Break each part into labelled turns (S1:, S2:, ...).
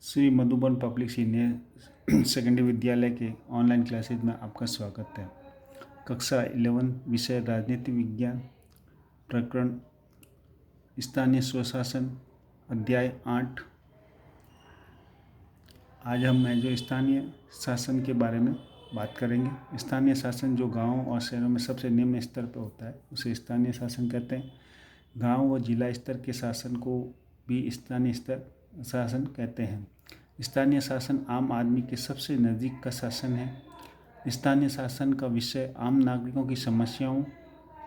S1: Shri Madhuban public senior secondary विद्यालय के online classes में आपका स्वागत है। कक्षा 11 विषय राजनीति विज्ञान, प्रकरण स्थानीय स्वशासन, अध्याय 8। आज हम जो स्थानीय शासन के बारे में बात करेंगे। स्थानीय शासन जो गाँव और शहरों में सबसे निम्न स्तर पर होता है उसे स्थानीय शासन कहते हैं। गांव व जिला स्तर के शासन को भी स्थानीय स्तर शासन कहते हैं। स्थानीय शासन आम आदमी के सबसे नज़दीक का शासन है। स्थानीय शासन का विषय आम नागरिकों की समस्याओं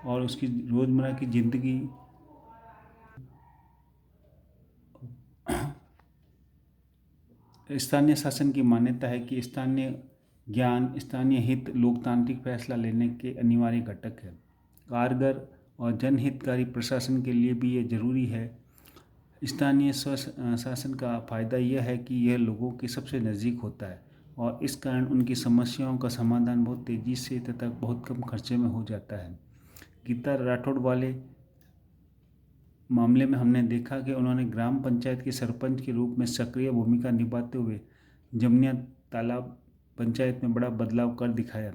S1: और उसकी रोज़मर्रा की जिंदगी स्थानीय शासन की मान्यता है कि स्थानीय ज्ञान, स्थानीय हित लोकतांत्रिक फैसला लेने के अनिवार्य घटक है। कारगर और जनहितकारी प्रशासन के लिए भी ये जरूरी है। स्थानीय शासन का फायदा यह है कि यह लोगों के सबसे नज़दीक होता है और इस कारण उनकी समस्याओं का समाधान बहुत तेज़ी से तथा बहुत कम खर्चे में हो जाता है। गीता राठौड़ वाले मामले में हमने देखा कि उन्होंने ग्राम पंचायत के सरपंच के रूप में सक्रिय भूमिका निभाते हुए जमनिया तालाब पंचायत में बड़ा बदलाव कर दिखाया।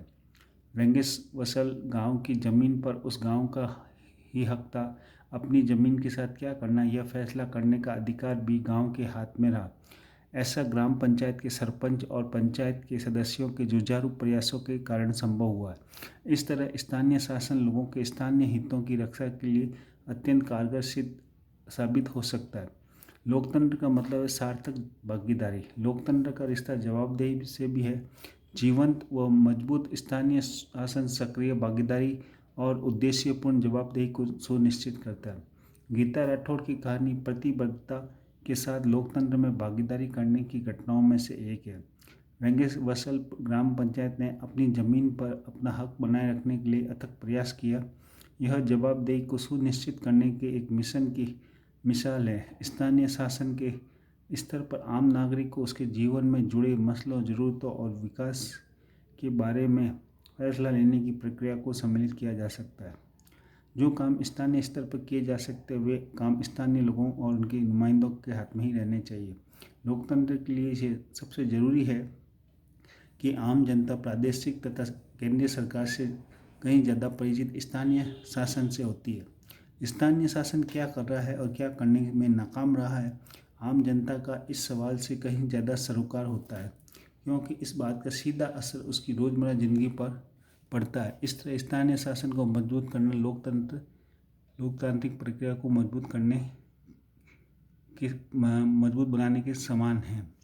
S1: रंगेश्वसल गांव की जमीन पर उस गांव का ही हक था। अपनी जमीन के साथ क्या करना यह फैसला करने का अधिकार भी गांव के हाथ में रहा। ऐसा ग्राम पंचायत के सरपंच और पंचायत के सदस्यों के जुझारू प्रयासों के कारण संभव हुआ। इस तरह स्थानीय शासन लोगों के स्थानीय हितों की रक्षा के लिए अत्यंत कारगर साबित हो सकता है। लोकतंत्र का मतलब है सार्थक भागीदारी। लोकतंत्र का रिश्ता जवाबदेही से भी है। जीवंत व मजबूत स्थानीय शासन सक्रिय भागीदारी और उद्देश्यपूर्ण जवाबदेही को सुनिश्चित करता है। गीता राठौड़ की कहानी प्रतिबद्धता के साथ लोकतंत्र में भागीदारी करने की घटनाओं में से एक है। रंगेश्वसल ग्राम पंचायत ने अपनी जमीन पर अपना हक बनाए रखने के लिए अथक प्रयास किया। यह जवाबदेही को सुनिश्चित करने के एक मिशन की मिसाल है। स्थानीय शासन के स्तर पर आम नागरिक को उसके जीवन में जुड़े मसलों, ज़रूरतों और विकास के बारे में फैसला लेने की प्रक्रिया को सम्मिलित किया जा सकता है। जो काम स्थानीय स्तर पर किए जा सकते हैं वे काम स्थानीय लोगों और उनके नुमाइंदों के हाथ में ही रहने चाहिए। लोकतंत्र के लिए ये सबसे ज़रूरी है कि आम जनता प्रादेशिक तथा केंद्रीय सरकार से कहीं ज़्यादा परिचित स्थानीय शासन से होती है। स्थानीय शासन क्या कर रहा है और क्या करने में नाकाम रहा है, आम जनता का इस सवाल से कहीं ज़्यादा सरोकार होता है, क्योंकि इस बात का सीधा असर उसकी रोज़मर्रा ज़िंदगी पर पड़ता है। इस तरह स्थानीय शासन को मजबूत करना लोकतांत्रिक प्रक्रिया को मजबूत बनाने के समान है।